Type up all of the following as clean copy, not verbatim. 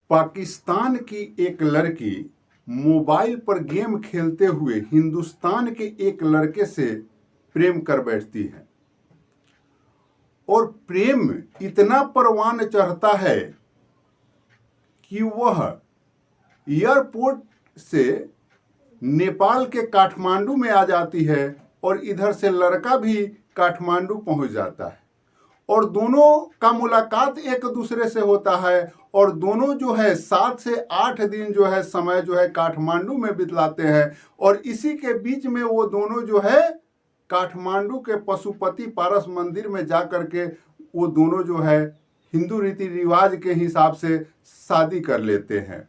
पाकिस्तान की एक लड़की मोबाइल पर गेम खेलते हुए हिंदुस्तान के एक लड़के से प्रेम कर बैठती है और प्रेम इतना परवान चढ़ता है कि वह एयरपोर्ट से नेपाल के काठमांडू में आ जाती है और इधर से लड़का भी काठमांडू पहुंच जाता है और दोनों का मुलाकात एक दूसरे से होता है और दोनों जो है 7 से 8 दिन जो है समय जो है काठमांडू में बिताते हैं और इसी के बीच में वो दोनों जो है काठमांडू के पशुपति पारस मंदिर में जा कर के वो दोनों जो है हिंदू रीति रिवाज के हिसाब से शादी कर लेते हैं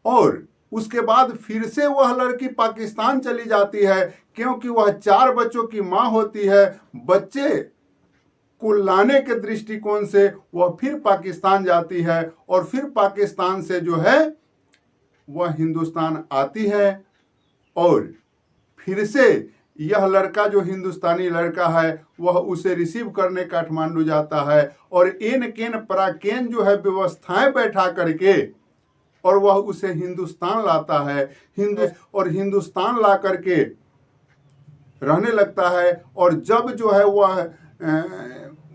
और उसके बाद फिर से वह लड़की पाकिस्तान चली जाती है क्योंकि वह 4 बच्चों की माँ होती है। बच्चे को लाने के दृष्टिकोण से वह फिर पाकिस्तान जाती है और फिर पाकिस्तान से जो है वह हिंदुस्तान आती है और फिर से यह लड़का जो हिंदुस्तानी लड़का है वह उसे रिसीव करने काठमांडू जाता है और एन केन पराकेन जो है व्यवस्थाएं बैठा करके और वह उसे हिंदुस्तान लाता है और हिंदुस्तान ला करके रहने लगता है और जब जो है वह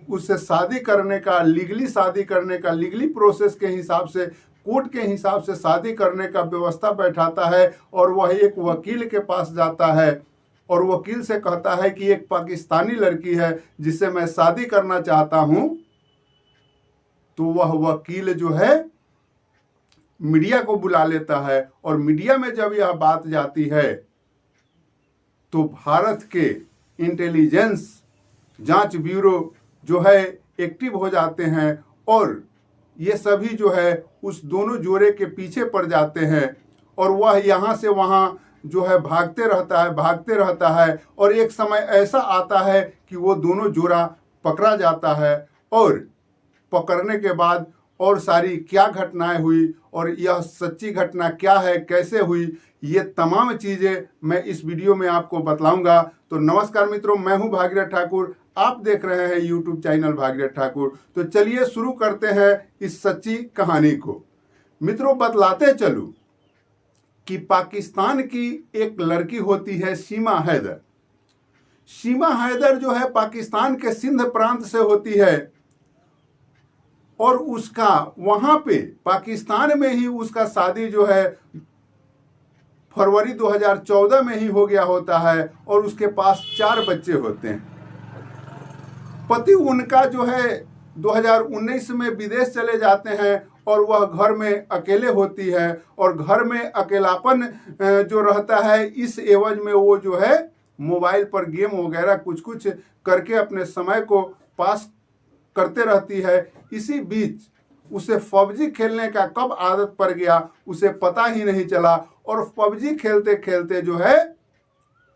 उससे शादी करने का लीगली प्रोसेस के हिसाब से कोर्ट के हिसाब से शादी करने का व्यवस्था बैठाता है और वह एक वकील के पास जाता है और वकील से कहता है कि एक पाकिस्तानी लड़की है जिससे मैं शादी करना चाहता हूं। तो वह वकील जो है मीडिया को बुला लेता है और मीडिया में जब यह बात जाती है तो भारत के इंटेलिजेंस जांच ब्यूरो जो है एक्टिव हो जाते हैं और ये सभी जो है उस दोनों जोड़े के पीछे पड़ जाते हैं और वह यहाँ से वहाँ जो है भागते रहता है और एक समय ऐसा आता है कि वो दोनों जोड़ा पकड़ा जाता है और पकड़ने के बाद और सारी क्या घटनाएं हुई और यह सच्ची घटना क्या है, कैसे हुई, ये तमाम चीज़ें मैं इस वीडियो में आपको बतलाऊंगा। तो नमस्कार मित्रों, मैं हूं भागीरथ ठाकुर, आप देख रहे हैं यूट्यूब चैनल भागीरथ ठाकुर। तो चलिए शुरू करते हैं इस सच्ची कहानी को। मित्रों, बतलाते चलूं कि पाकिस्तान की एक लड़की होती है सीमा हैदर। सीमा हैदर जो है पाकिस्तान के सिंध प्रांत से होती है और उसका वहां पे पाकिस्तान में ही उसका शादी जो है फरवरी 2014 में ही हो गया होता है और उसके पास 4 बच्चे होते हैं। पति उनका जो है 2019 में विदेश चले जाते हैं और वह घर में अकेले होती है और घर में अकेलापन जो रहता है इस एवज में वो जो है मोबाइल पर गेम वगैरह कुछ करके अपने समय को पास करते रहती है। इसी बीच उसे पबजी खेलने का कब आदत पड़ गया उसे पता ही नहीं चला और पबजी खेलते खेलते जो है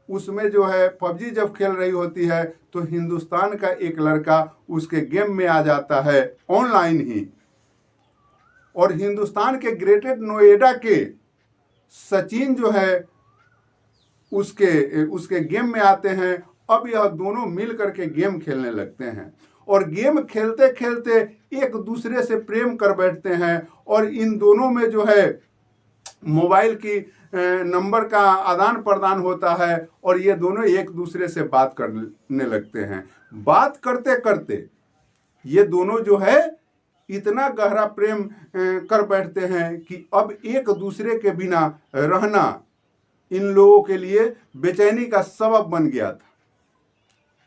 उसमें जो है पबजी जब खेल रही होती है तो हिंदुस्तान का एक लड़का उसके गेम में आ जाता है ऑनलाइन ही और हिंदुस्तान के ग्रेटर नोएडा के सचिन जो है उसके गेम में आते हैं। अब यह दोनों मिल करके गेम खेलने लगते हैं और गेम खेलते खेलते एक दूसरे से प्रेम कर बैठते हैं और इन दोनों में जो है मोबाइल की नंबर का आदान प्रदान होता है और ये दोनों एक दूसरे से बात करने लगते हैं। बात करते करते ये दोनों जो है इतना गहरा प्रेम कर बैठते हैं कि अब एक दूसरे के बिना रहना इन लोगों के लिए बेचैनी का सबब बन गया था।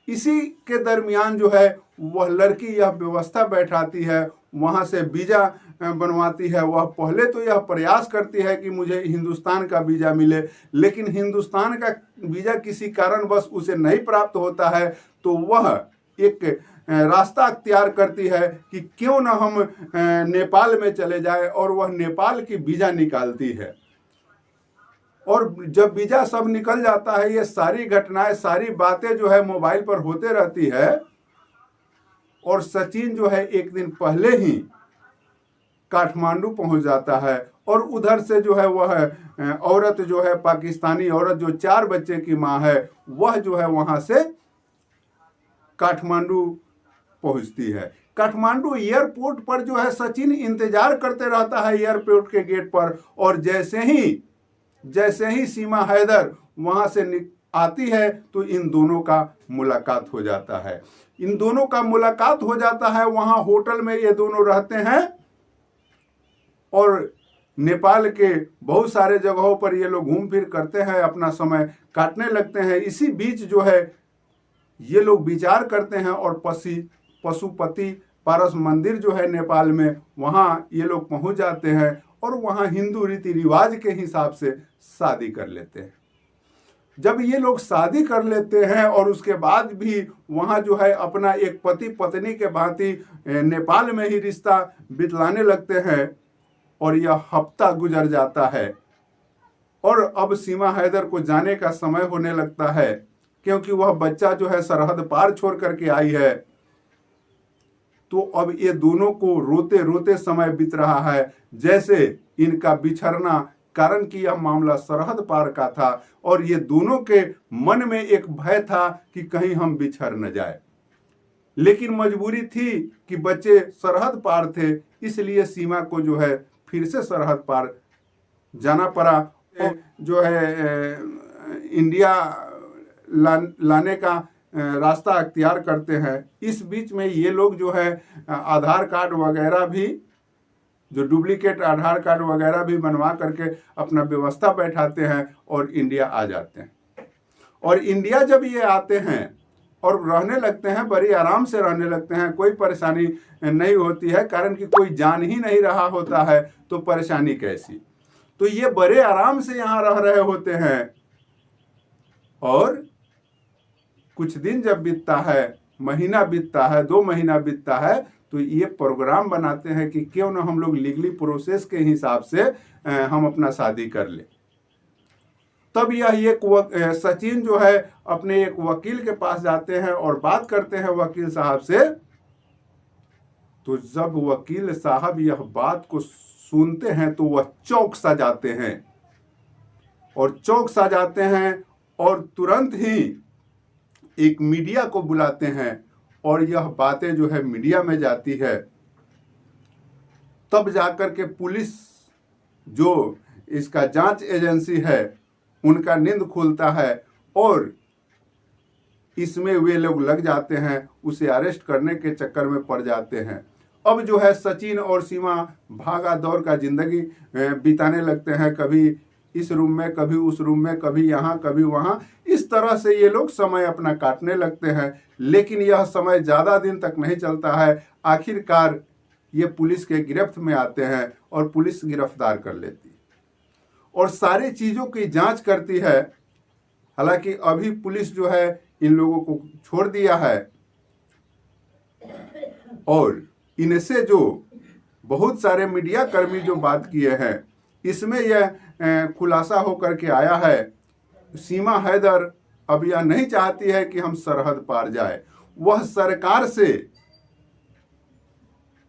इसी के दरमियान जो है वह लड़की यह व्यवस्था बैठाती है, वहाँ से वीज़ा बनवाती है। वह पहले तो यह प्रयास करती है कि मुझे हिंदुस्तान का वीज़ा मिले, लेकिन हिंदुस्तान का वीज़ा किसी कारणवश उसे नहीं प्राप्त होता है तो वह एक रास्ता अख्तियार करती है कि क्यों न हम नेपाल में चले जाए और वह नेपाल की वीज़ा निकालती है और जब वीज़ा सब निकल जाता है ये सारी घटनाएं सारी बातें जो है मोबाइल पर होते रहती है और सचिन जो है एक दिन पहले ही काठमांडू पहुंच जाता है और उधर से जो है वह औरत जो है पाकिस्तानी औरत जो 4 बच्चे की माँ है वह जो है वहाँ से काठमांडू पहुँचती है। काठमांडू एयरपोर्ट पर जो है सचिन इंतजार करते रहता है एयरपोर्ट के गेट पर, और जैसे ही सीमा हैदर वहां से आती है तो इन दोनों का मुलाकात हो जाता है। इन दोनों का मुलाकात हो जाता है, वहां होटल में ये दोनों रहते हैं और नेपाल के बहुत सारे जगहों पर ये लोग घूम फिर करते हैं, अपना समय काटने लगते हैं। इसी बीच जो है ये लोग विचार करते हैं और पशुपति पारस मंदिर जो है नेपाल में, वहाँ ये लोग पहुँच जाते हैं और वहाँ हिंदू रीति रिवाज के हिसाब से शादी कर लेते हैं। जब ये लोग शादी कर लेते हैं और उसके बाद भी वहाँ जो है अपना एक पति पत्नी के भांति नेपाल में ही रिश्ता बितलाने लगते हैं, और यह हफ्ता गुजर जाता है और अब सीमा हैदर को जाने का समय होने लगता है, क्योंकि वह बच्चा जो है सरहद पार छोड़ करके आई है। तो अब ये दोनों को रोते रोते समय बीत रहा है, जैसे इनका बिछड़ना, कारण कि यह मामला सरहद पार का था और ये दोनों के मन में एक भय था कि कहीं हम बिछड़ न जाए। लेकिन मजबूरी थी कि बच्चे सरहद पार थे, इसलिए सीमा को जो है फिर से सरहद पार जाना पड़ा। जो है इंडिया लाने का रास्ता अख्तियार करते हैं। इस बीच में ये लोग जो है आधार कार्ड वगैरह भी, जो डुप्लीकेट आधार कार्ड वगैरह भी बनवा करके अपना व्यवस्था बैठाते हैं और इंडिया आ जाते हैं। और इंडिया जब ये आते हैं और रहने लगते हैं, बड़ी आराम से रहने लगते हैं, कोई परेशानी नहीं होती है, कारण कि कोई जान ही नहीं रहा होता है तो परेशानी कैसी। तो ये बड़े आराम से यहाँ रह रहे होते हैं और कुछ दिन जब बीतता है, महीना बीतता है, 2 महीना बीतता है, तो ये प्रोग्राम बनाते हैं कि क्यों ना हम लोग लीगली प्रोसेस के हिसाब से हम अपना शादी कर ले। तब यह एक सचिन जो है अपने एक वकील के पास जाते हैं और बात करते हैं वकील साहब से। तो जब वकील साहब यह बात को सुनते हैं तो वह चौंक सा जाते हैं और तुरंत ही एक मीडिया को बुलाते हैं और यह बातें जो है मीडिया में जाती है। तब जाकर के पुलिस, जो इसका जांच एजेंसी है, उनका नींद खुलता है और इसमें वे लोग लग जाते हैं, उसे अरेस्ट करने के चक्कर में पड़ जाते हैं। अब जो है सचिन और सीमा भागा दौड़ का जिंदगी बिताने लगते हैं, कभी इस रूम में, कभी उस रूम में, कभी यहाँ कभी वहाँ। इस तरह से ये लोग समय अपना काटने लगते हैं। लेकिन यह समय ज़्यादा दिन तक नहीं चलता है। आखिरकार ये पुलिस के गिरफ्त में आते हैं और पुलिस गिरफ्तार कर लेती है और सारी चीज़ों की जांच करती है। हालांकि अभी पुलिस जो है इन लोगों को छोड़ दिया है और इनसे जो बहुत सारे मीडिया कर्मी जो बात किए हैं, इसमें यह खुलासा होकर के आया है, सीमा हैदर अब यह नहीं चाहती है कि हम सरहद पार जाए। वह सरकार से,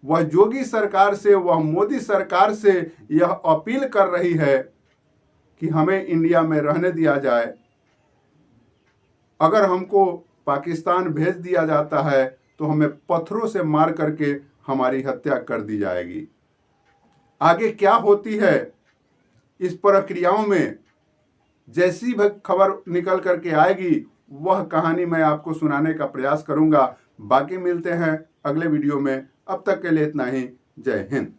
वह योगी सरकार से, वह मोदी सरकार से यह अपील कर रही है कि हमें इंडिया में रहने दिया जाए। अगर हमको पाकिस्तान भेज दिया जाता है तो हमें पत्थरों से मार करके हमारी हत्या कर दी जाएगी। आगे क्या होती है इस प्रक्रियाओं में, जैसी भी खबर निकल करके आएगी वह कहानी मैं आपको सुनाने का प्रयास करूंगा। बाकी मिलते हैं अगले वीडियो में। अब तक के लिए इतना ही। जय हिंद।